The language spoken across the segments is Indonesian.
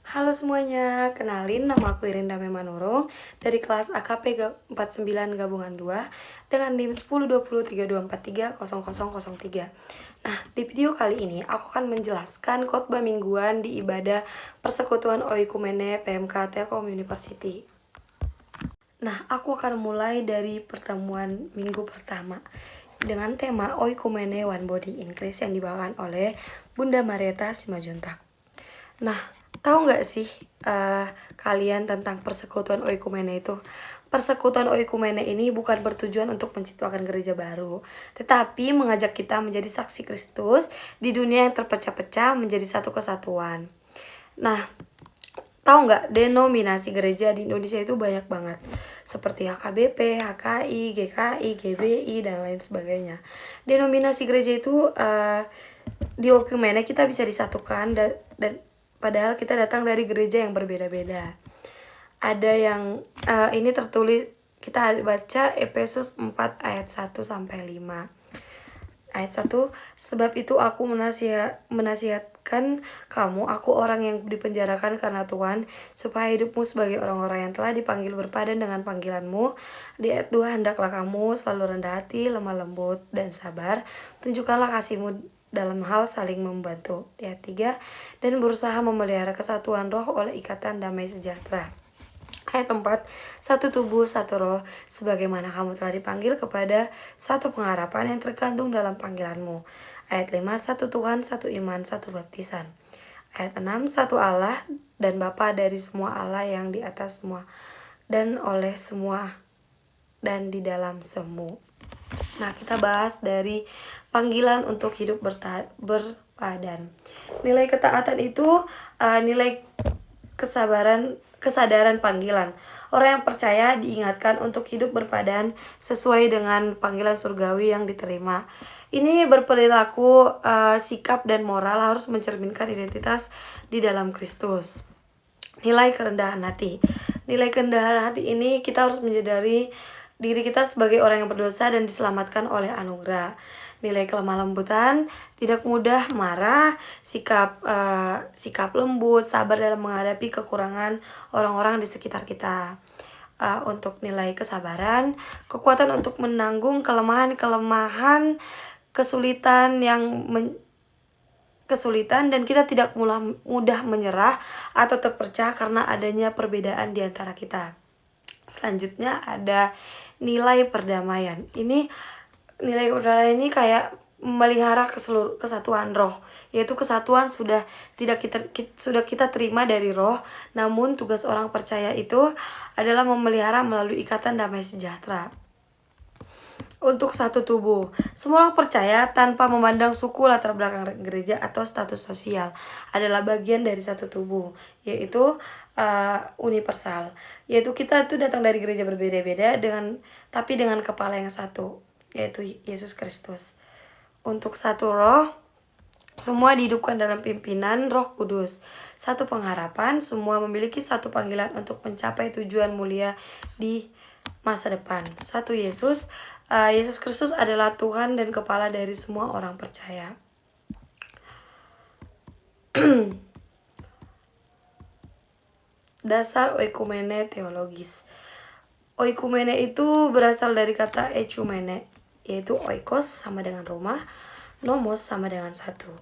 Halo semuanya, kenalin nama aku Irinda Memanurung dari kelas AKP 49 Gabungan 2 dengan NIM 102032430003. Nah, di video kali ini aku akan menjelaskan khotbah mingguan di ibadah Persekutuan Oikumene PMK Telkom University. Nah, aku akan mulai dari pertemuan minggu pertama dengan tema Oikumene One Body in Christ yang dibawakan oleh Bunda Marieta Simajuntak. Nah, tahu nggak sih kalian tentang persekutuan oikumene itu? Persekutuan oikumene ini bukan bertujuan untuk menciptakan gereja baru, tetapi mengajak kita menjadi saksi Kristus di dunia yang terpecah-pecah menjadi satu kesatuan. Nah, tahu nggak denominasi gereja di Indonesia itu banyak banget, seperti HKBP, HKI, GKI, GBI, dan lain sebagainya. Denominasi gereja itu di oikumene kita bisa disatukan dan padahal kita datang dari gereja yang berbeda-beda. Ada yang ini tertulis, kita baca Efesus 4 ayat 1 sampai 5. Ayat 1, sebab itu aku menasihatkan kamu, aku orang yang dipenjarakan karena Tuhan, supaya hidupmu sebagai orang-orang yang telah dipanggil berpadan dengan panggilanmu. Di ayat 2, hendaklah kamu selalu rendah hati, lemah lembut, dan sabar. Tunjukkanlah kasihmu dalam hal saling membantu. Di ayat 3, dan berusaha memelihara kesatuan roh oleh ikatan damai sejahtera. Ayat 4, satu tubuh, satu roh, sebagaimana kamu telah dipanggil kepada satu pengharapan yang tergantung dalam panggilanmu. Ayat 5, satu Tuhan, satu iman, satu baptisan. Ayat 6, satu Allah dan Bapa dari semua Allah yang di atas semua, dan oleh semua, dan di dalam semu. Nah, kita bahas dari panggilan untuk hidup berpadan. Nilai ketaatan itu nilai kesadaran panggilan. Orang yang percaya diingatkan untuk hidup berpadan sesuai dengan panggilan surgawi yang diterima. Ini berperilaku sikap dan moral harus mencerminkan identitas di dalam Kristus. Nilai kerendahan hati. Nilai kerendahan hati ini kita harus menyadari diri kita sebagai orang yang berdosa dan diselamatkan oleh anugerah. Nilai kelemah lembutan, tidak mudah marah, sikap lembut, sabar dalam menghadapi kekurangan orang-orang di sekitar kita. Untuk nilai kesabaran, kekuatan untuk menanggung kelemahan, kesulitan dan kita tidak mudah menyerah atau terpecah karena adanya perbedaan di antara kita. Selanjutnya ada nilai perdamaian. Nilai perdamaian ini kayak memelihara kesatuan roh, yaitu kesatuan sudah kita terima dari roh, namun tugas orang percaya itu adalah memelihara melalui ikatan damai sejahtera. Untuk satu tubuh, semua orang percaya tanpa memandang suku, latar belakang gereja, atau status sosial adalah bagian dari satu tubuh, yaitu universal. Yaitu kita itu datang dari gereja berbeda-beda tapi dengan kepala yang satu, yaitu Yesus Kristus. Untuk satu roh, semua dihidupkan dalam pimpinan Roh Kudus. Satu pengharapan, semua memiliki satu panggilan untuk mencapai tujuan mulia di masa depan. Satu Yesus Kristus adalah Tuhan dan kepala dari semua orang percaya. Dasar oikumene teologis. Oikumene itu berasal dari kata ecumene, yaitu oikos sama dengan rumah, nomos sama dengan satu.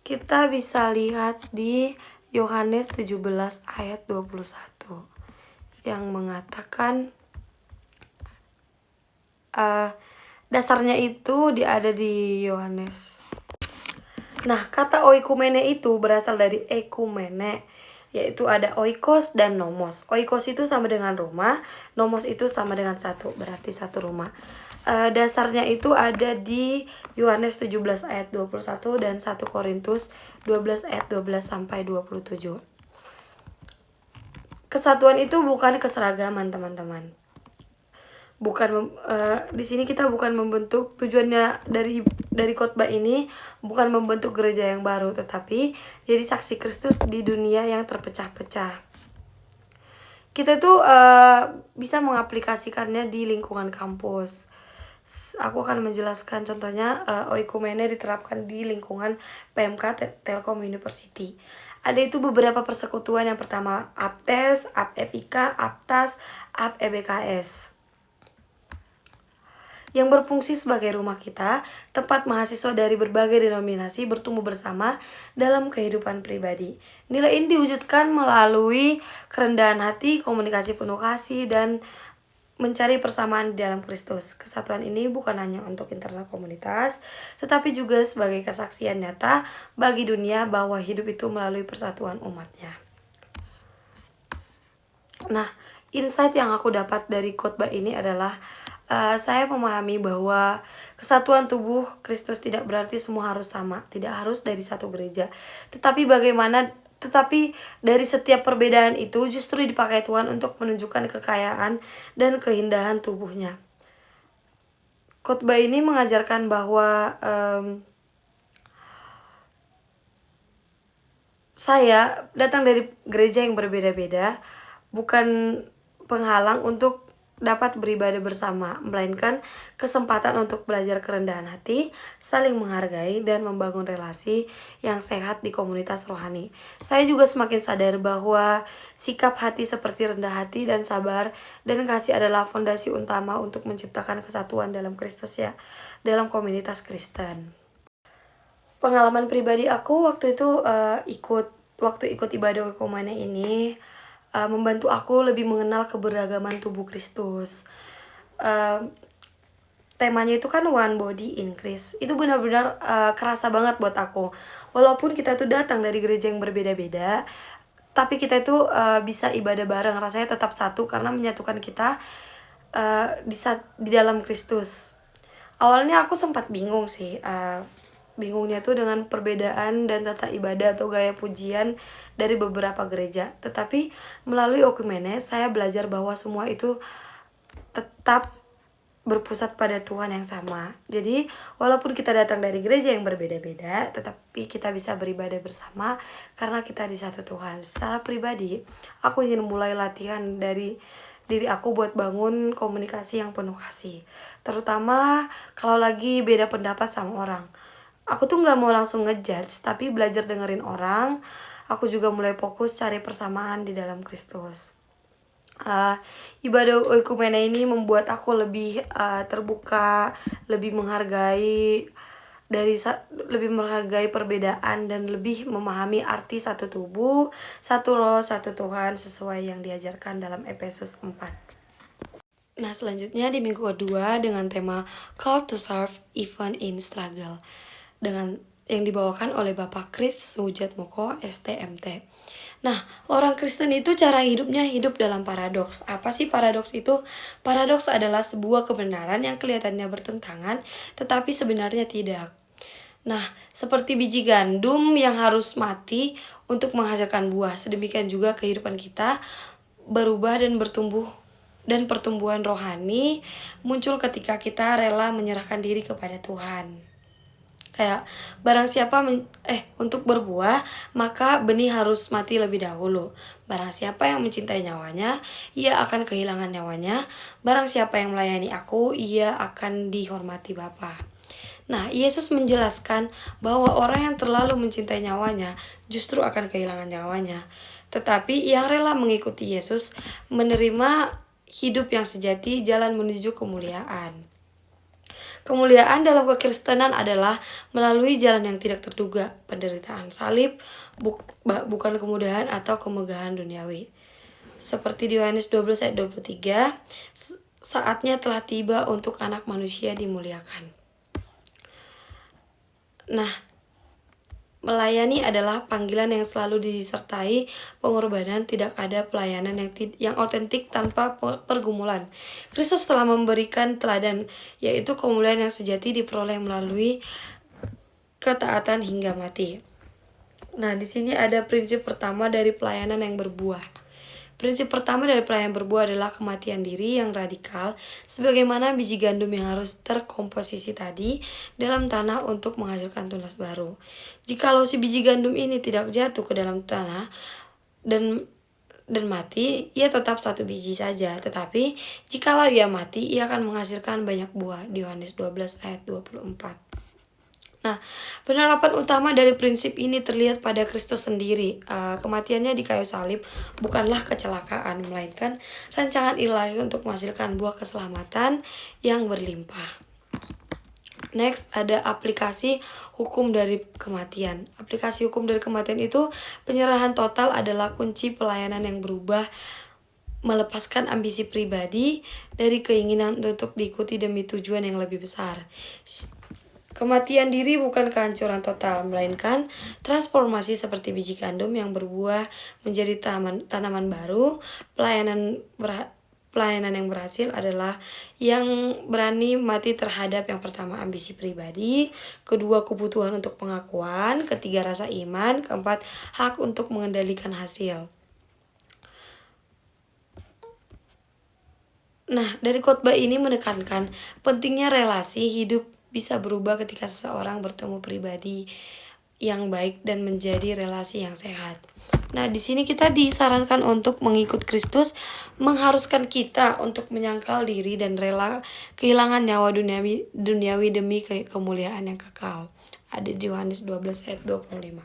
Kita bisa lihat di Yohanes 17 ayat 21 yang mengatakan dasarnya itu ada di Yohanes. Nah, kata oikumene itu berasal dari ekumene, yaitu ada oikos dan nomos. Oikos itu sama dengan rumah, nomos itu sama dengan satu, berarti satu rumah. Dasarnya itu ada di Yohanes 17 ayat 21 dan 1 Korintus 12 ayat 12 sampai 27. Kesatuan itu bukan keseragaman, teman-teman. Di sini kita bukan membentuk, tujuannya dari khotbah ini bukan membentuk gereja yang baru, tetapi jadi saksi Kristus di dunia yang terpecah-pecah. Kita tuh bisa mengaplikasikannya di lingkungan kampus. Aku akan menjelaskan contohnya oikumene diterapkan di lingkungan PMK Telkom University. Ada itu beberapa persekutuan. Yang pertama APTES, APFIK, APTAS, APEBKS, yang berfungsi sebagai rumah kita, tempat mahasiswa dari berbagai denominasi bertumbuh bersama dalam kehidupan pribadi. Nilai ini diwujudkan melalui kerendahan hati, komunikasi penuh kasih, dan mencari persamaan di dalam Kristus. Kesatuan ini bukan hanya untuk internal komunitas, tetapi juga sebagai kesaksian nyata bagi dunia bahwa hidup itu melalui persatuan umatnya. Nah, insight yang aku dapat dari khotbah ini adalah saya memahami bahwa kesatuan tubuh Kristus tidak berarti semua harus sama, tidak harus dari satu gereja. Tetapi dari setiap perbedaan itu justru dipakai Tuhan untuk menunjukkan kekayaan dan keindahan tubuhnya. Khotbah ini mengajarkan bahwa saya datang dari gereja yang berbeda-beda bukan penghalang untuk dapat beribadah bersama, melainkan kesempatan untuk belajar kerendahan hati, saling menghargai, dan membangun relasi yang sehat di komunitas rohani. Saya juga semakin sadar bahwa sikap hati seperti rendah hati dan sabar dan kasih adalah fondasi utama untuk menciptakan kesatuan dalam Kristus ya, dalam komunitas Kristen. Pengalaman pribadi aku waktu itu ikut ibadah Oikumene ini membantu aku lebih mengenal keberagaman tubuh Kristus. Temanya itu kan one body in Christ. Itu benar-benar kerasa banget buat aku. Walaupun kita tuh datang dari gereja yang berbeda-beda, tapi kita itu bisa ibadah bareng. Rasanya tetap satu karena menyatukan kita di dalam Kristus. Awalnya aku sempat bingung sih. Bingungnya tuh dengan perbedaan dan tata ibadah atau gaya pujian dari beberapa gereja. Tetapi melalui Oikumene, saya belajar bahwa semua itu tetap berpusat pada Tuhan yang sama. Jadi walaupun kita datang dari gereja yang berbeda-beda, tetapi kita bisa beribadah bersama karena kita di satu Tuhan. Secara pribadi, aku ingin mulai latihan dari diri aku buat bangun komunikasi yang penuh kasih. Terutama kalau lagi beda pendapat sama orang. Aku tuh gak mau langsung ngejudge, tapi belajar dengerin orang. Aku juga mulai fokus cari persamaan di dalam Kristus. Ibadah Oikumene ini membuat aku lebih terbuka, lebih menghargai perbedaan dan lebih memahami arti satu tubuh, satu roh, satu Tuhan sesuai yang diajarkan dalam Efesus 4. Nah, selanjutnya di minggu kedua dengan tema Call to Serve Even in Struggle, dengan yang dibawakan oleh Bapak Chris Sujatmoko STMT. Nah, orang Kristen itu cara hidupnya hidup dalam paradoks. Apa sih paradoks itu? Paradoks adalah sebuah kebenaran yang kelihatannya bertentangan, tetapi sebenarnya tidak. Nah, seperti biji gandum yang harus mati untuk menghasilkan buah, sedemikian juga kehidupan kita berubah dan bertumbuh, dan pertumbuhan rohani muncul ketika kita rela menyerahkan diri kepada Tuhan. Kayak barang siapa untuk berbuah, maka benih harus mati lebih dahulu. Barang siapa yang mencintai nyawanya, ia akan kehilangan nyawanya. Barang siapa yang melayani aku, ia akan dihormati Bapa. Nah, Yesus menjelaskan bahwa orang yang terlalu mencintai nyawanya justru akan kehilangan nyawanya. Tetapi yang rela mengikuti Yesus menerima hidup yang sejati, jalan menuju kemuliaan. Kemuliaan dalam kekristenan adalah melalui jalan yang tidak terduga, penderitaan salib, bukan kemudahan atau kemegahan duniawi. Seperti di Yohanes 12 ayat 23, saatnya telah tiba untuk anak manusia dimuliakan. Nah, melayani adalah panggilan yang selalu disertai pengorbanan. Tidak ada pelayanan yang otentik tanpa pergumulan. Kristus telah memberikan teladan, yaitu kemuliaan yang sejati diperoleh melalui ketaatan hingga mati. Nah, di sini ada prinsip pertama dari pelayanan yang berbuah. Prinsip pertama dari pelayanan berbuah adalah kematian diri yang radikal, sebagaimana biji gandum yang harus terkomposisi tadi dalam tanah untuk menghasilkan tunas baru. Jikalau si biji gandum ini tidak jatuh ke dalam tanah dan mati, ia tetap satu biji saja. Tetapi jikalau ia mati, ia akan menghasilkan banyak buah. Di Yohanes 12 ayat 24. Nah, penerapan utama dari prinsip ini terlihat pada Kristus sendiri. Kematiannya di kayu salib bukanlah kecelakaan, melainkan rancangan ilahi untuk menghasilkan buah keselamatan yang berlimpah. Next, ada aplikasi hukum dari kematian. Aplikasi hukum dari kematian itu penyerahan total adalah kunci pelayanan yang berubah, melepaskan ambisi pribadi dari keinginan untuk diikuti demi tujuan yang lebih besar. Kematian diri bukan kehancuran total, melainkan transformasi seperti biji gandum yang berbuah menjadi tanaman baru. Pelayanan yang berhasil adalah yang berani mati terhadap yang pertama ambisi pribadi, kedua kebutuhan untuk pengakuan, ketiga rasa iman, keempat hak untuk mengendalikan hasil. Nah, dari khotbah ini menekankan pentingnya relasi hidup bisa berubah ketika seseorang bertemu pribadi yang baik dan menjadi relasi yang sehat. Nah, di sini kita disarankan untuk mengikut Kristus, mengharuskan kita untuk menyangkal diri dan rela kehilangan nyawa duniawi demi kemuliaan yang kekal. Ada di Yohanes 12 ayat 25.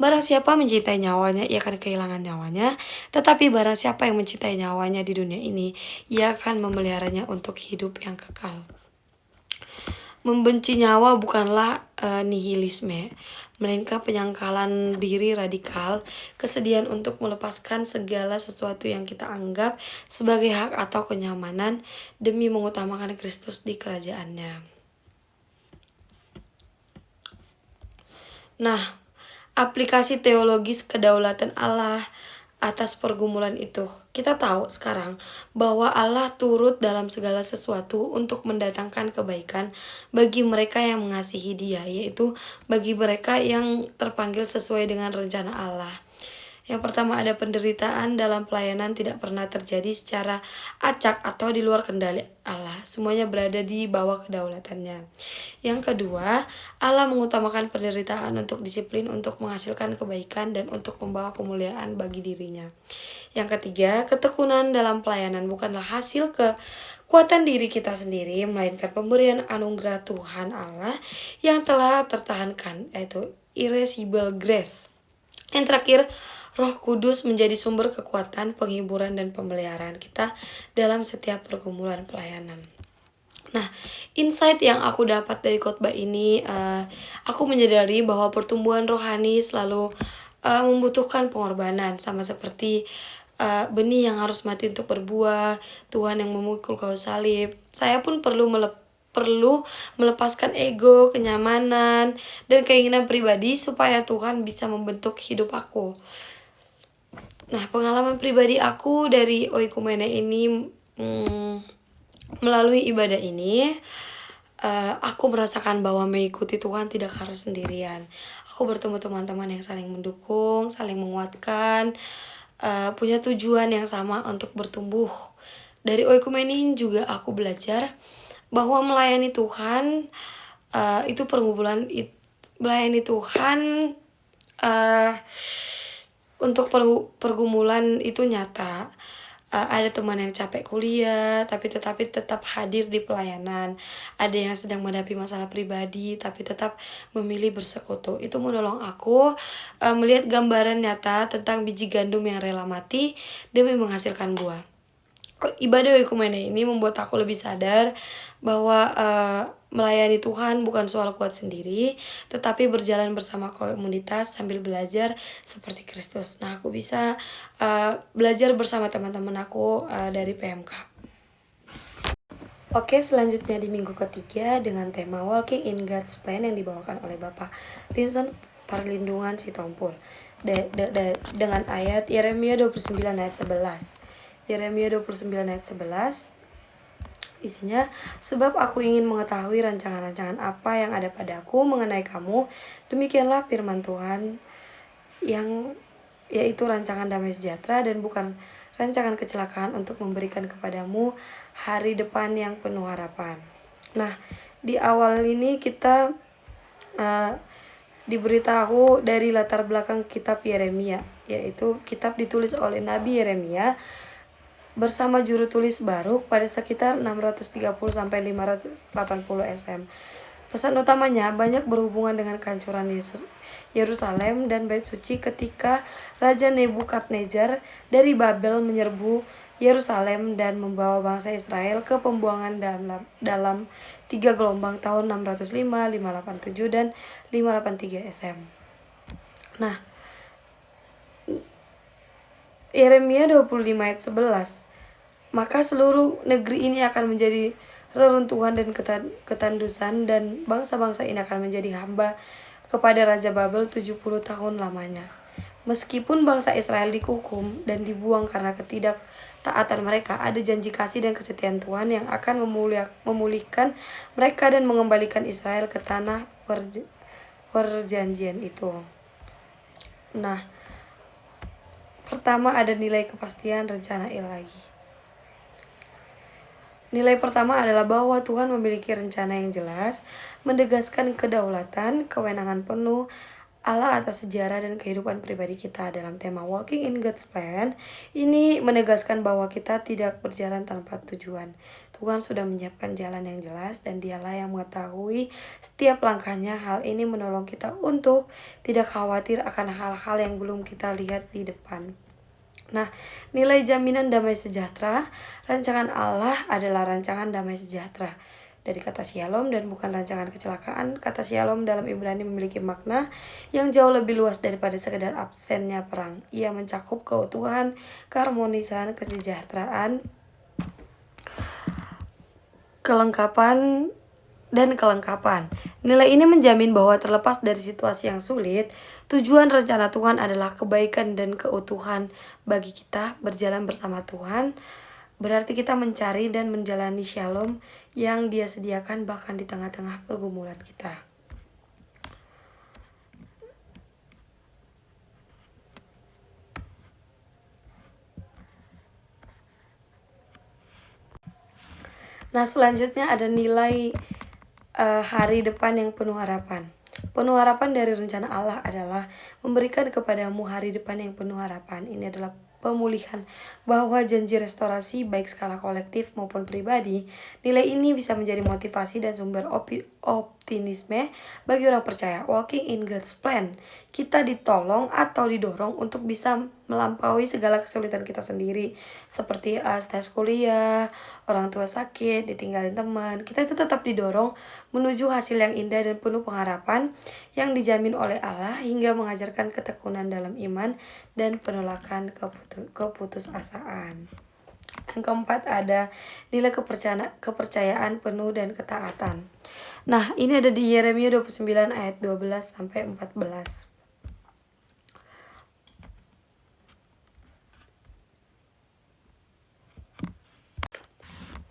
Barang siapa mencintai nyawanya, ia akan kehilangan nyawanya. Tetapi barang siapa yang mencintai nyawanya di dunia ini, ia akan memeliharanya untuk hidup yang kekal. Membenci nyawa bukanlah nihilisme, melainkan penyangkalan diri radikal, kesedihan untuk melepaskan segala sesuatu yang kita anggap sebagai hak atau kenyamanan demi mengutamakan Kristus di kerajaannya. Nah, aplikasi teologis kedaulatan Allah atas pergumulan itu. Kita tahu sekarang bahwa Allah turut dalam segala sesuatu untuk mendatangkan kebaikan bagi mereka yang mengasihi Dia, yaitu bagi mereka yang terpanggil sesuai dengan rencana Allah. Yang pertama, ada penderitaan dalam pelayanan tidak pernah terjadi secara acak atau di luar kendali Allah. Semuanya berada di bawah kedaulatannya. Yang kedua, Allah mengutamakan penderitaan untuk disiplin, untuk menghasilkan kebaikan, dan untuk membawa kemuliaan bagi dirinya. Yang ketiga, ketekunan dalam pelayanan bukanlah hasil kekuatan diri kita sendiri, melainkan pemberian anugerah Tuhan Allah yang telah tertahankan, yaitu irresistible grace. Yang terakhir, Roh Kudus menjadi sumber kekuatan, penghiburan, dan pemeliharaan kita dalam setiap pergumulan pelayanan. Nah, insight yang aku dapat dari khotbah ini, aku menyadari bahwa pertumbuhan rohani selalu membutuhkan pengorbanan, sama seperti benih yang harus mati untuk berbuah, Tuhan yang memukul kayu salib. Saya pun perlu melepaskan ego, kenyamanan, dan keinginan pribadi supaya Tuhan bisa membentuk hidup aku. Nah, pengalaman pribadi aku dari oikumene ini, melalui ibadah ini, aku merasakan bahwa mengikuti Tuhan tidak harus sendirian. Aku bertemu teman-teman yang saling mendukung, saling menguatkan, punya tujuan yang sama untuk bertumbuh. Dari oikumene ini juga aku belajar bahwa melayani Tuhan itu pergumulan, melayani Tuhan untuk pergumulan itu nyata. Ada teman yang capek kuliah tapi tetap hadir di pelayanan. Ada yang sedang menghadapi masalah pribadi tapi tetap memilih bersekutu. Itu menolong aku melihat gambaran nyata tentang biji gandum yang rela mati demi menghasilkan buah. Ibadah oikumene ini membuat aku lebih sadar bahwa melayani Tuhan bukan soal kuat sendiri, tetapi berjalan bersama komunitas sambil belajar seperti Kristus. Nah, aku bisa belajar bersama teman-teman aku dari PMK. Oke, selanjutnya di minggu ketiga dengan tema Walking in God's Plan yang dibawakan oleh Bapak Linson Perlindungan Sitompul dengan ayat Yeremia 29 ayat 11. Yeremia 29 ayat 11, isinya, sebab aku ingin mengetahui rancangan-rancangan apa yang ada padaku mengenai kamu, demikianlah firman Tuhan, yang yaitu rancangan damai sejahtera dan bukan rancangan kecelakaan, untuk memberikan kepadamu hari depan yang penuh harapan. Nah, di awal ini kita diberitahu dari latar belakang kitab Yeremia, yaitu kitab ditulis oleh Nabi Yeremia bersama juru tulis Baruk pada sekitar 630 sampai 580 SM. Pesan utamanya banyak berhubungan dengan kehancuran Yerusalem dan Bait Suci ketika Raja Nebukadnezar dari Babel menyerbu Yerusalem dan membawa bangsa Israel ke pembuangan dalam 3 gelombang tahun 605, 587, dan 583 SM. Nah, Yeremia 25 ayat 11. Maka seluruh negeri ini akan menjadi reruntuhan dan ketandusan, dan bangsa-bangsa ini akan menjadi hamba kepada Raja Babel 70 tahun lamanya. Meskipun bangsa Israel dihukum dan dibuang karena ketidaktaatan mereka, ada janji kasih dan kesetiaan Tuhan yang akan memulihkan mereka dan mengembalikan Israel ke tanah perjanjian itu. Nah, pertama ada nilai kepastian rencana ilahi. Nilai pertama adalah bahwa Tuhan memiliki rencana yang jelas, menegaskan kedaulatan, kewenangan penuh Allah atas sejarah dan kehidupan pribadi kita. Dalam tema Walking in God's Plan, ini menegaskan bahwa kita tidak berjalan tanpa tujuan. Tuhan sudah menyiapkan jalan yang jelas dan Dialah yang mengetahui setiap langkahnya. Hal ini menolong kita untuk tidak khawatir akan hal-hal yang belum kita lihat di depan. Nah, nilai jaminan damai sejahtera. Rancangan Allah adalah rancangan damai sejahtera. Dari kata shalom dan bukan rancangan kecelakaan. Kata shalom dalam Ibrani memiliki makna yang jauh lebih luas daripada sekedar absennya perang. Ia mencakup keutuhan, keharmonisan, kesejahteraan, kelengkapan. Nilai ini menjamin bahwa terlepas dari situasi yang sulit, tujuan rencana Tuhan adalah kebaikan dan keutuhan bagi kita. Berjalan bersama Tuhan berarti kita mencari dan menjalani shalom yang Dia sediakan bahkan di tengah-tengah pergumulan kita. Nah, selanjutnya ada nilai hari depan yang penuh harapan. Penuh harapan dari rencana Allah adalah memberikan kepadamu hari depan yang penuh harapan. Ini adalah pemulihan bahwa janji restorasi baik skala kolektif maupun pribadi. Nilai ini bisa menjadi motivasi dan sumber optimisme bagi orang percaya. Walking in God's Plan, kita ditolong atau didorong untuk bisa melampaui segala kesulitan kita sendiri, seperti stres kuliah, orang tua sakit, ditinggalin teman. Kita itu tetap didorong menuju hasil yang indah dan penuh pengharapan yang dijamin oleh Allah, hingga mengajarkan ketekunan dalam iman dan penolakan keputusasaan. Yang keempat ada nilai kepercayaan penuh dan ketaatan. Nah, ini ada di Yeremia 29 ayat 12 sampai 14.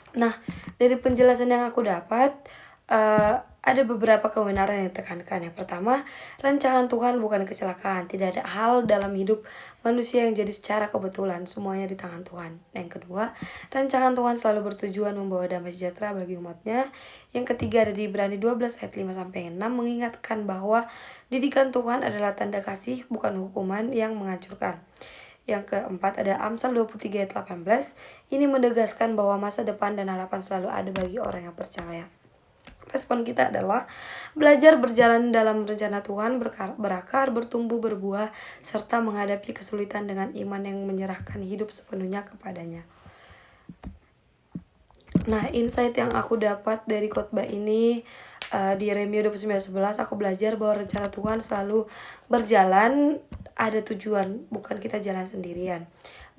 Nah, dari penjelasan yang aku dapat, ada beberapa kebenaran yang ditekankan. Yang pertama, rancangan Tuhan bukan kecelakaan. Tidak ada hal dalam hidup manusia yang jadi secara kebetulan. Semuanya di tangan Tuhan. Yang kedua, rancangan Tuhan selalu bertujuan membawa damai sejahtera bagi umatnya. Yang ketiga ada di Ibrani 12 ayat 5-6 mengingatkan bahwa didikan Tuhan adalah tanda kasih, bukan hukuman yang menghancurkan. Yang keempat ada Amsal 23 ayat 18. Ini menegaskan bahwa masa depan dan harapan selalu ada bagi orang yang percaya. Respon kita adalah belajar berjalan dalam rencana Tuhan, berakar, bertumbuh, berbuah, serta menghadapi kesulitan dengan iman yang menyerahkan hidup sepenuhnya kepadanya. Nah, insight yang aku dapat dari khotbah ini di Yeremia 29:11, aku belajar bahwa rencana Tuhan selalu berjalan, ada tujuan, bukan kita jalan sendirian.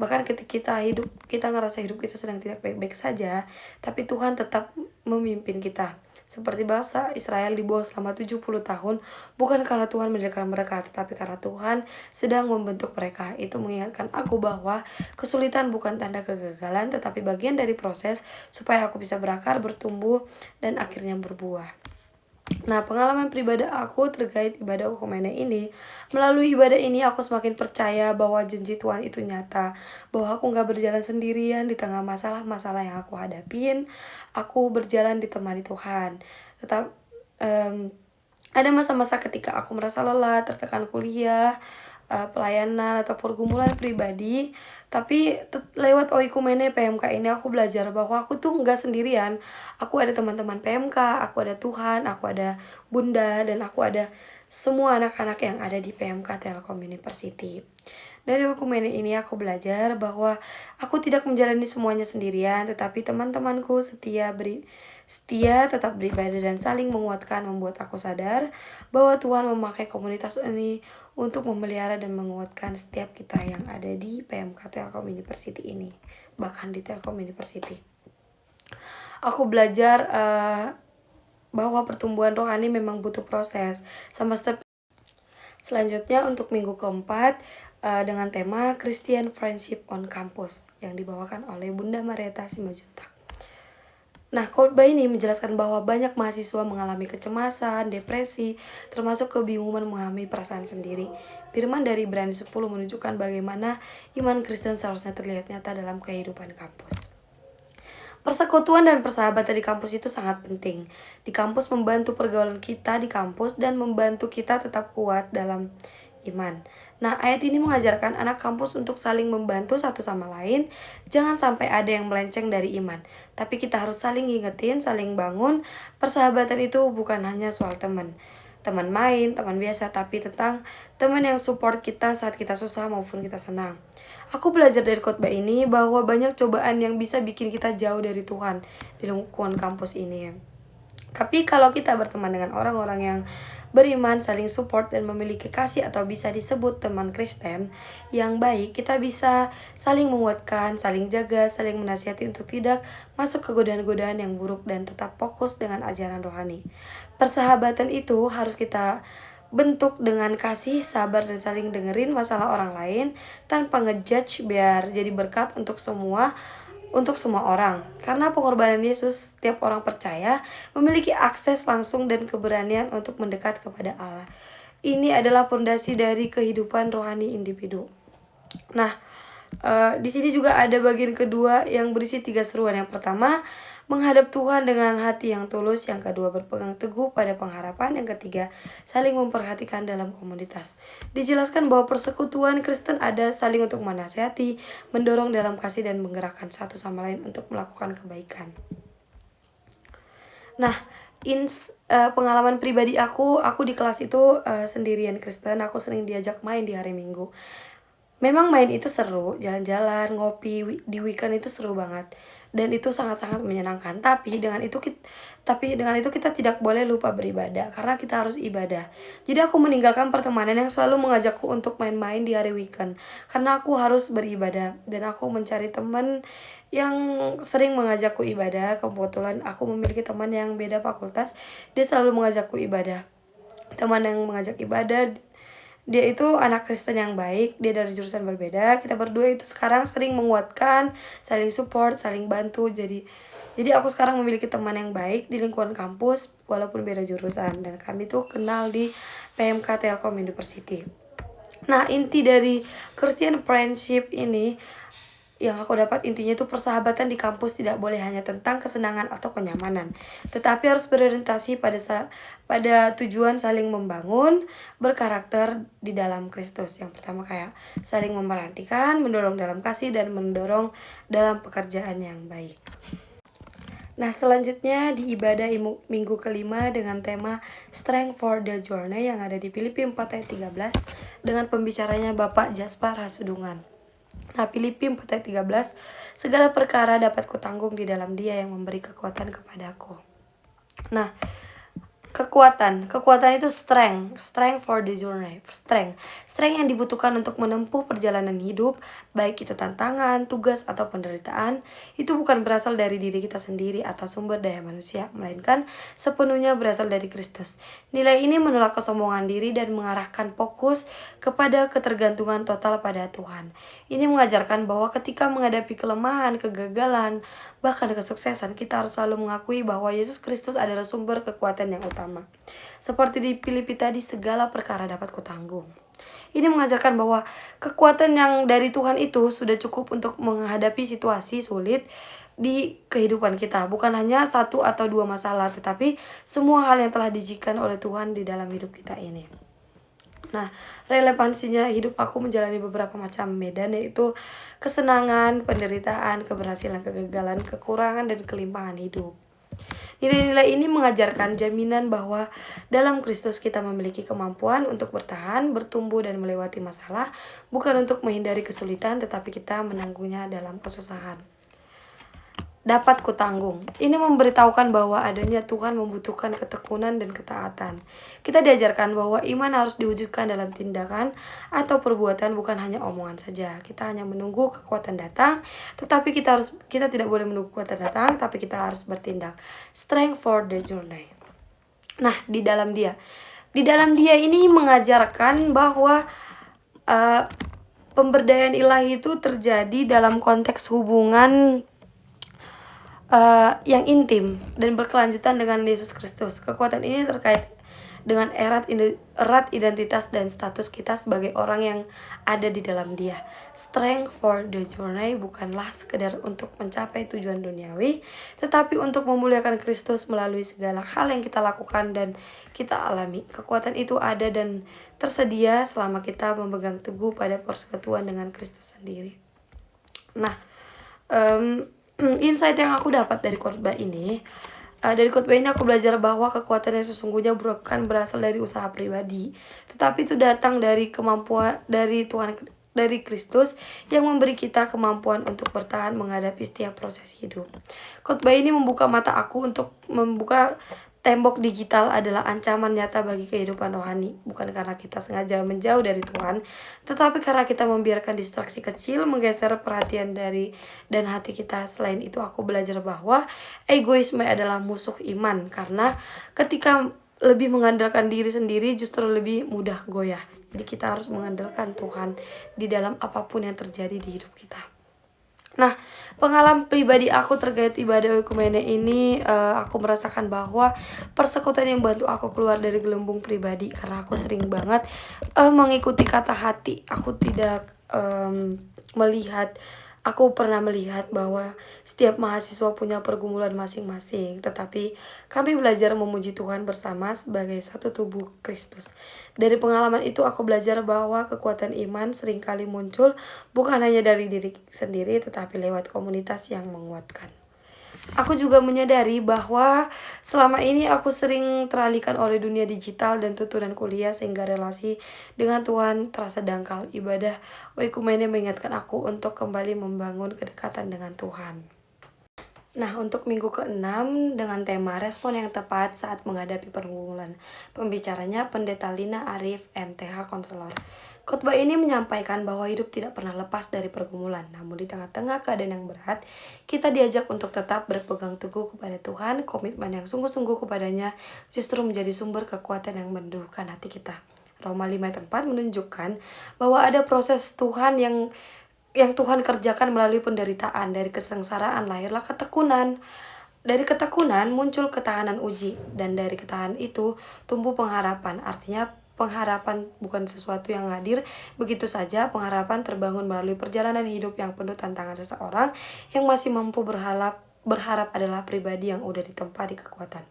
Bahkan ketika kita ngerasa hidup kita sedang tidak baik-baik saja, tapi Tuhan tetap memimpin kita. Seperti bangsa Israel dibuang selama 70 tahun, bukan karena Tuhan menjadikan mereka, tetapi karena Tuhan sedang membentuk mereka. Itu mengingatkan aku bahwa kesulitan bukan tanda kegagalan, tetapi bagian dari proses supaya aku bisa berakar, bertumbuh, dan akhirnya berbuah. Nah, pengalaman pribadi aku terkait ibadah Oikumene ini, melalui ibadah ini aku semakin percaya bahwa janji Tuhan itu nyata, bahwa aku gak berjalan sendirian di tengah masalah-masalah yang aku hadapin. Aku berjalan ditemani Tuhan. Ada masa-masa ketika aku merasa lelah, tertekan kuliah, pelayanan atau pergumulan pribadi, tapi lewat Oikumene PMK ini aku belajar bahwa aku tuh nggak sendirian. Aku ada teman-teman PMK, aku ada Tuhan, aku ada Bunda, dan aku ada semua anak-anak yang ada di PMK Telkom University. Dari Oikumene ini aku belajar bahwa aku tidak menjalani semuanya sendirian, tetapi teman-temanku setia tetap beribadah dan saling menguatkan, membuat aku sadar bahwa Tuhan memakai komunitas ini untuk memelihara dan menguatkan setiap kita yang ada di PMK Telkom University ini, bahkan di Telkom University. Aku belajar bahwa pertumbuhan rohani memang butuh proses. Sama step selanjutnya untuk minggu keempat dengan tema Christian Friendship on Campus yang dibawakan oleh Bunda Marieta Simanjuntak. Nah, khotbah ini menjelaskan bahwa banyak mahasiswa mengalami kecemasan, depresi, termasuk kebingungan memahami perasaan sendiri. Firman dari Ibrani 10 menunjukkan bagaimana iman Kristen seharusnya terlihat nyata dalam kehidupan kampus. Persekutuan dan persahabatan di kampus itu sangat penting. Di kampus membantu pergaulan kita di kampus dan membantu kita tetap kuat dalam iman. Nah, ayat ini mengajarkan anak kampus untuk saling membantu satu sama lain. Jangan sampai ada yang melenceng dari iman. Tapi kita harus saling ngingetin, saling bangun. Persahabatan itu bukan hanya soal teman main, teman biasa, tapi tentang teman yang support kita saat kita susah maupun kita senang. Aku belajar dari khotbah ini bahwa banyak cobaan yang bisa bikin kita jauh dari Tuhan di lingkungan kampus ini. Tapi kalau kita berteman dengan orang-orang yang beriman, saling support, dan memiliki kasih atau bisa disebut teman Kristen yang baik, kita bisa saling menguatkan, saling jaga, saling menasihati untuk tidak masuk ke godaan-godaan yang buruk dan tetap fokus dengan ajaran rohani. Persahabatan itu harus kita bentuk dengan kasih, sabar, dan saling dengerin masalah orang lain tanpa ngejudge, biar jadi berkat untuk semua orang. Karena pengorbanan Yesus, setiap orang percaya memiliki akses langsung dan keberanian untuk mendekat kepada Allah. Ini adalah fondasi dari kehidupan rohani individu. Nah, di sini juga ada bagian kedua yang berisi 3 seruan. Yang pertama, menghadap Tuhan dengan hati yang tulus. Yang kedua, berpegang teguh pada pengharapan. Yang ketiga, saling memperhatikan dalam komunitas. Dijelaskan bahwa persekutuan Kristen ada saling untuk menasihati, mendorong dalam kasih, dan menggerakkan satu sama lain untuk melakukan kebaikan. Nah, pengalaman pribadi aku di kelas itu sendirian Kristen. Aku sering diajak main di hari Minggu. Memang main itu seru, jalan-jalan, ngopi di weekend itu seru banget. Dan itu sangat-sangat menyenangkan. Tapi dengan itu kita tidak boleh lupa beribadah, karena kita harus ibadah. Jadi aku meninggalkan pertemanan yang selalu mengajakku untuk main-main di hari weekend, karena aku harus beribadah. Dan aku mencari teman yang sering mengajakku ibadah. Kebetulan aku memiliki teman yang beda fakultas, dia selalu mengajakku ibadah. Teman yang mengajak ibadah, dia itu anak Kristen yang baik, dia dari jurusan berbeda. Kita berdua itu sekarang sering menguatkan, saling support, saling bantu. Jadi aku sekarang memiliki teman yang baik di lingkungan kampus walaupun beda jurusan, dan kami tuh kenal di PMK Telkom University. Nah, inti dari Christian Friendship ini yang aku dapat, intinya itu persahabatan di kampus tidak boleh hanya tentang kesenangan atau kenyamanan, tetapi harus berorientasi pada tujuan saling membangun, berkarakter di dalam Kristus. Yang pertama kayak saling memperhatikan, mendorong dalam kasih, dan mendorong dalam pekerjaan yang baik. Nah, selanjutnya di ibadah minggu kelima dengan tema Strength for the Journey yang ada di Filipi 4 ayat 13 dengan pembicaranya Bapak Jaspar Hasudungan. Nah, Filipi 4 ayat 13, segala perkara dapat kutanggung di dalam Dia yang memberi kekuatan kepadaku. Nah, kekuatan itu strength for the journey, strength yang dibutuhkan untuk menempuh perjalanan hidup, baik itu tantangan, tugas, atau penderitaan. Itu bukan berasal dari diri kita sendiri atau sumber daya manusia, melainkan sepenuhnya berasal dari Kristus. Nilai ini menolak kesombongan diri dan mengarahkan fokus kepada ketergantungan total pada Tuhan. Ini mengajarkan bahwa ketika menghadapi kelemahan, kegagalan, bahkan kesuksesan, kita harus selalu mengakui bahwa Yesus Kristus adalah sumber kekuatan yang utama. Seperti di Filipi tadi, segala perkara dapat kutanggung. Ini mengajarkan bahwa kekuatan yang dari Tuhan itu sudah cukup untuk menghadapi situasi sulit di kehidupan kita. Bukan hanya 1 atau 2 masalah, tetapi semua hal yang telah diizinkan oleh Tuhan di dalam hidup kita ini. Nah, relevansinya hidup aku menjalani beberapa macam medan, yaitu kesenangan, penderitaan, keberhasilan, kegagalan, kekurangan, dan kelimpahan hidup. Nilai-nilai ini mengajarkan jaminan bahwa dalam Kristus kita memiliki kemampuan untuk bertahan, bertumbuh, dan melewati masalah, bukan untuk menghindari kesulitan, tetapi kita menanggungnya dalam kesusahan. Dapat kutanggung. Ini memberitahukan bahwa adanya Tuhan membutuhkan ketekunan dan ketaatan. Kita diajarkan bahwa iman harus diwujudkan dalam tindakan atau perbuatan, bukan hanya omongan saja. Kita hanya menunggu kekuatan datang, tetapi kita tidak boleh menunggu kekuatan datang, tapi kita harus bertindak. Strength for the journey. Nah, di dalam dia ini mengajarkan bahwa pemberdayaan ilahi itu terjadi dalam konteks hubungan yang intim dan berkelanjutan dengan Yesus Kristus. Kekuatan ini terkait dengan erat identitas dan status kita sebagai orang yang ada di dalam Dia. Strength for the journey bukanlah sekedar untuk mencapai tujuan duniawi, tetapi untuk memuliakan Kristus melalui segala hal yang kita lakukan dan kita alami. Kekuatan itu ada dan tersedia selama kita memegang teguh pada persekutuan dengan Kristus sendiri. Nah, insight yang aku dapat dari khotbah ini, aku belajar bahwa kekuatan yang sesungguhnya bukan berasal dari usaha pribadi, tetapi itu datang dari kemampuan dari Tuhan, dari Kristus yang memberi kita kemampuan untuk bertahan menghadapi setiap proses hidup. Khotbah ini membuka mata aku untuk membuka tembok digital adalah ancaman nyata bagi kehidupan rohani, bukan karena kita sengaja menjauh dari Tuhan, tetapi karena kita membiarkan distraksi kecil menggeser perhatian dan hati kita. Selain itu, aku belajar bahwa egoisme adalah musuh iman, karena ketika lebih mengandalkan diri sendiri justru lebih mudah goyah. Jadi kita harus mengandalkan Tuhan di dalam apapun yang terjadi di hidup kita. Nah, pengalaman pribadi aku terkait ibadah oikumene ini, aku merasakan bahwa persekutuan yang bantu aku keluar dari gelembung pribadi, karena aku sering banget mengikuti kata hati. Aku pernah melihat bahwa setiap mahasiswa punya pergumulan masing-masing, tetapi kami belajar memuji Tuhan bersama sebagai satu tubuh Kristus. Dari pengalaman itu aku belajar bahwa kekuatan iman seringkali muncul bukan hanya dari diri sendiri, tetapi lewat komunitas yang menguatkan. Aku juga menyadari bahwa selama ini aku sering teralihkan oleh dunia digital dan tuntunan kuliah, sehingga relasi dengan Tuhan terasa dangkal. Ibadah oikumene mengingatkan aku untuk kembali membangun kedekatan dengan Tuhan. Nah, untuk minggu ke-6 dengan tema respon yang tepat saat menghadapi pergumulan. Pembicaranya Pendeta Lina Arif, MTH Konselor. Khotbah ini menyampaikan bahwa hidup tidak pernah lepas dari pergumulan, namun di tengah-tengah keadaan yang berat, kita diajak untuk tetap berpegang teguh kepada Tuhan. Komitmen yang sungguh-sungguh kepadanya justru menjadi sumber kekuatan yang meneduhkan hati kita. Roma 5:4 menunjukkan bahwa ada proses Tuhan yang Tuhan kerjakan melalui penderitaan. Dari kesengsaraan lahirlah ketekunan. Dari ketekunan muncul ketahanan uji, dan dari ketahanan itu tumbuh pengharapan. Artinya pengharapan bukan sesuatu yang hadir begitu saja. Pengharapan terbangun melalui perjalanan hidup yang penuh tantangan. Seseorang yang masih mampu berharap adalah pribadi yang udah ditempa di kekuatan.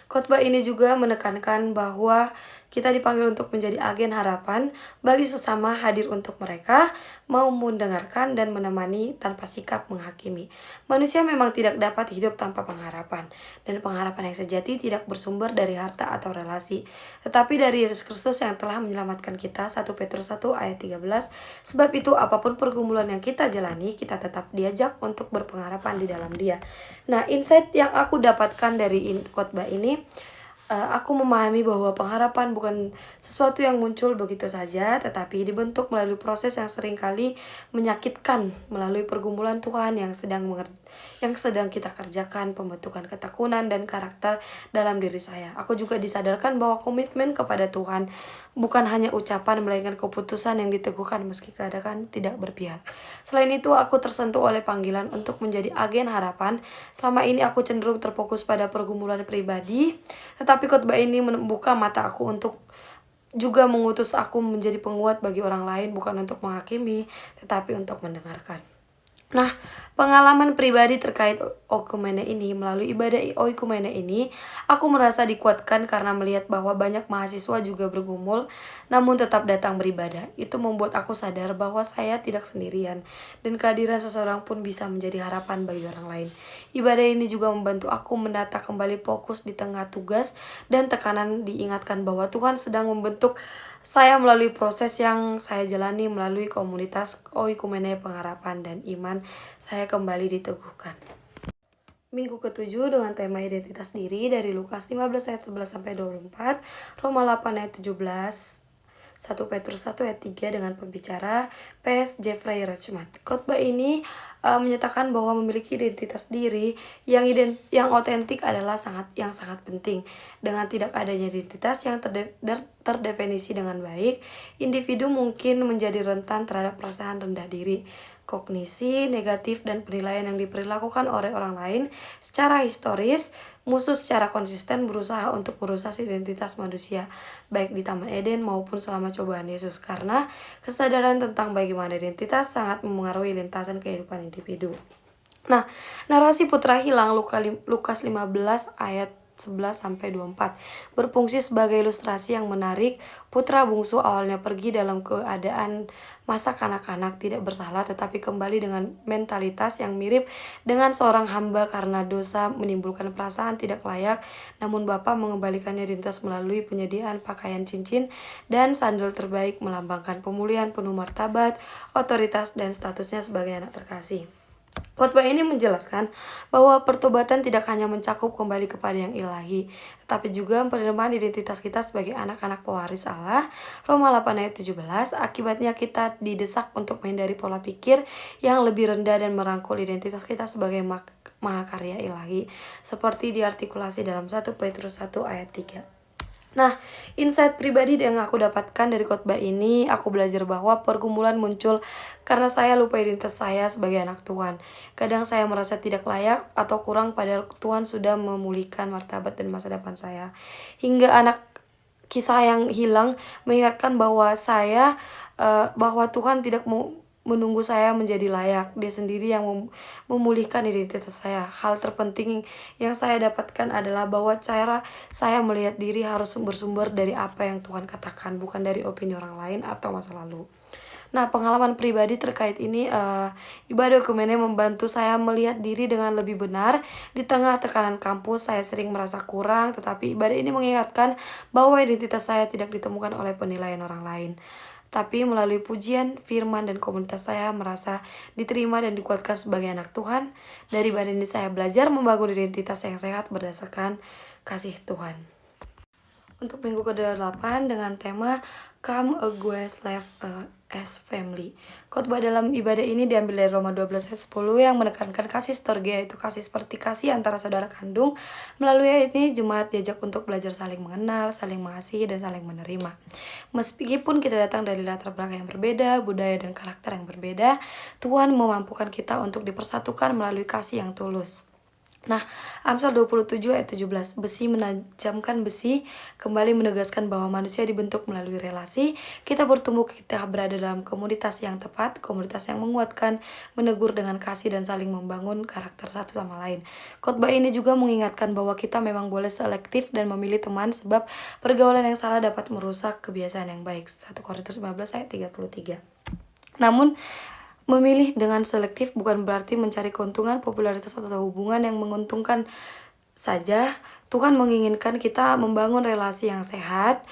Khotbah ini juga menekankan bahwa kita dipanggil untuk menjadi agen harapan bagi sesama, hadir untuk mereka, mau mendengarkan dan menemani tanpa sikap menghakimi. Manusia memang tidak dapat hidup tanpa pengharapan, dan pengharapan yang sejati tidak bersumber dari harta atau relasi, tetapi dari Yesus Kristus yang telah menyelamatkan kita. 1 Petrus 1 ayat 13. Sebab itu apapun pergumulan yang kita jalani, kita tetap diajak untuk berpengharapan di dalam Dia. Nah, insight yang aku dapatkan dari khotbah ini, aku memahami bahwa pengharapan bukan sesuatu yang muncul begitu saja, tetapi dibentuk melalui proses yang seringkali menyakitkan, melalui pergumulan Tuhan yang sedang kita kerjakan, pembentukan ketekunan dan karakter dalam diri saya. Aku juga disadarkan bahwa komitmen kepada Tuhan bukan hanya ucapan, melainkan keputusan yang diteguhkan meski keadaan tidak berpihak. Selain itu, aku tersentuh oleh panggilan untuk menjadi agen harapan. Selama ini aku cenderung terfokus pada pergumulan pribadi, tetapi khotbah ini membuka mata aku untuk juga mengutus aku menjadi penguat bagi orang lain, bukan untuk menghakimi, tetapi untuk mendengarkan. Nah, pengalaman pribadi terkait oikumene ini, melalui ibadah oikumene ini, aku merasa dikuatkan karena melihat bahwa banyak mahasiswa juga bergumul, namun tetap datang beribadah. Itu membuat aku sadar bahwa saya tidak sendirian, dan kehadiran seseorang pun bisa menjadi harapan bagi orang lain. Ibadah ini juga membantu aku menata kembali fokus di tengah tugas dan tekanan, diingatkan bahwa Tuhan sedang membentuk saya melalui proses yang saya jalani melalui komunitas Oikumene Pengharapan dan Iman, saya kembali diteguhkan. Minggu ketujuh dengan tema identitas diri dari Lukas 15 ayat 11 sampai 24, Roma 8 ayat 17, 1 Petrus 1 ayat 3 dengan pembicara P.S. Jeffrey Rachmat. Khotbah ini menyatakan bahwa memiliki identitas diri yang otentik adalah sangat penting. Dengan tidak adanya identitas yang terdefinisi dengan baik, individu mungkin menjadi rentan terhadap perasaan rendah diri, kognisi negatif, dan penilaian yang diperlakukan oleh orang lain secara historis. Musuh secara konsisten berusaha untuk merusak identitas manusia, baik di Taman Eden maupun selama cobaan Yesus, karena kesadaran tentang bagaimana identitas sangat memengaruhi lintasan kehidupan individu. Nah, narasi putra hilang Lukas 15 ayat 11 sampai 24 berfungsi sebagai ilustrasi yang menarik. Putra bungsu awalnya pergi dalam keadaan masa kanak-kanak, tidak bersalah, tetapi kembali dengan mentalitas yang mirip dengan seorang hamba karena dosa menimbulkan perasaan tidak layak. Namun Bapa mengembalikannya identitas melalui penyediaan pakaian cincin dan sandal terbaik, melambangkan pemulihan penuh martabat, otoritas, dan statusnya sebagai anak terkasih. Khotbah ini menjelaskan bahwa pertobatan tidak hanya mencakup kembali kepada yang ilahi, tetapi juga penerimaan identitas kita sebagai anak-anak pewaris Allah. Roma 8 ayat 17, akibatnya kita didesak untuk menghindari pola pikir yang lebih rendah dan merangkul identitas kita sebagai mahakarya ilahi, seperti diartikulasi dalam 1 Petrus 1 ayat 3. Nah, insight pribadi yang aku dapatkan dari khotbah ini, aku belajar bahwa pergumulan muncul karena saya lupa identitas saya sebagai anak Tuhan. Kadang saya merasa tidak layak atau kurang, padahal Tuhan sudah memulihkan martabat dan masa depan saya. Hingga anak kisah yang hilang mengingatkan bahwa bahwa Tuhan tidak menunggu saya menjadi layak. Dia sendiri yang memulihkan identitas saya. Hal terpenting yang saya dapatkan adalah bahwa cara saya melihat diri harus bersumber dari apa yang Tuhan katakan, bukan dari opini orang lain atau masa lalu. Nah, pengalaman pribadi terkait ini, ibadah oikumene membantu saya melihat diri dengan lebih benar. Di tengah tekanan kampus, saya sering merasa kurang, tetapi ibadah ini mengingatkan bahwa identitas saya tidak ditemukan oleh penilaian orang lain, tapi melalui pujian, firman, dan komunitas saya merasa diterima dan dikuatkan sebagai anak Tuhan. Dari ibadah ini saya belajar membangun identitas yang sehat berdasarkan kasih Tuhan. Untuk minggu ke-8 dengan tema Come a Guest Life as Family. Khotbah dalam ibadah ini diambil dari Roma 12 ayat 10 yang menekankan kasih storge, yaitu kasih seperti kasih antara saudara kandung. Melalui ayat ini jemaat diajak untuk belajar saling mengenal, saling mengasihi, dan saling menerima. Meskipun kita datang dari latar belakang yang berbeda, budaya dan karakter yang berbeda, Tuhan memampukan kita untuk dipersatukan melalui kasih yang tulus. Nah, Amsal 27 ayat 17, besi menajamkan besi, kembali menegaskan bahwa manusia dibentuk melalui relasi. Kita bertumbuh ketika berada dalam komunitas yang tepat, komunitas yang menguatkan, menegur dengan kasih, dan saling membangun karakter satu sama lain. Khotbah ini juga mengingatkan bahwa kita memang boleh selektif dan memilih teman, sebab pergaulan yang salah dapat merusak kebiasaan yang baik. 1 Korintus 15 ayat 33. Namun, memilih dengan selektif bukan berarti mencari keuntungan, popularitas, atau hubungan yang menguntungkan saja. Tuhan menginginkan kita membangun relasi yang sehat,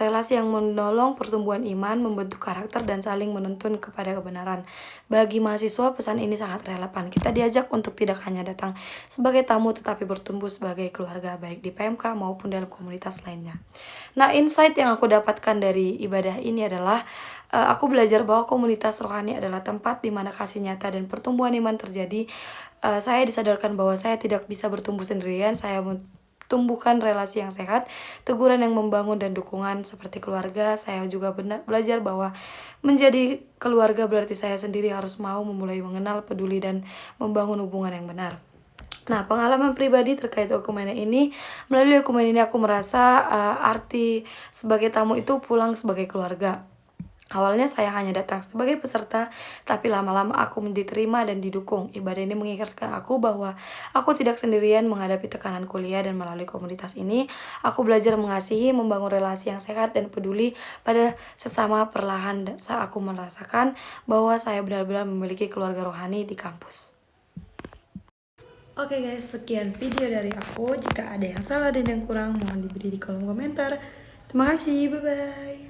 relasi yang menolong pertumbuhan iman, membentuk karakter, dan saling menuntun kepada kebenaran. Bagi mahasiswa, pesan ini sangat relevan. Kita diajak untuk tidak hanya datang sebagai tamu, tetapi bertumbuh sebagai keluarga, baik di PMK maupun dalam komunitas lainnya. Nah, insight yang aku dapatkan dari ibadah ini adalah aku belajar bahwa komunitas rohani adalah tempat di mana kasih nyata dan pertumbuhan iman terjadi. Saya disadarkan bahwa saya tidak bisa bertumbuh sendirian. Saya tumbuhkan relasi yang sehat, teguran yang membangun, dan dukungan seperti keluarga. Saya juga belajar bahwa menjadi keluarga berarti saya sendiri harus mau memulai mengenal, peduli, dan membangun hubungan yang benar. Nah, pengalaman pribadi terkait oikumene ini, melalui oikumene ini aku merasa arti sebagai tamu itu pulang sebagai keluarga. Awalnya saya hanya datang sebagai peserta, tapi lama-lama aku diterima dan didukung. Ibadah ini mengingatkan aku bahwa aku tidak sendirian menghadapi tekanan kuliah, dan melalui komunitas ini, aku belajar mengasihi, membangun relasi yang sehat dan peduli pada sesama. Perlahan saat aku merasakan bahwa saya benar-benar memiliki keluarga rohani di kampus. Oke guys, sekian video dari aku. Jika ada yang salah dan yang kurang, mohon diberi di kolom komentar. Terima kasih, bye-bye.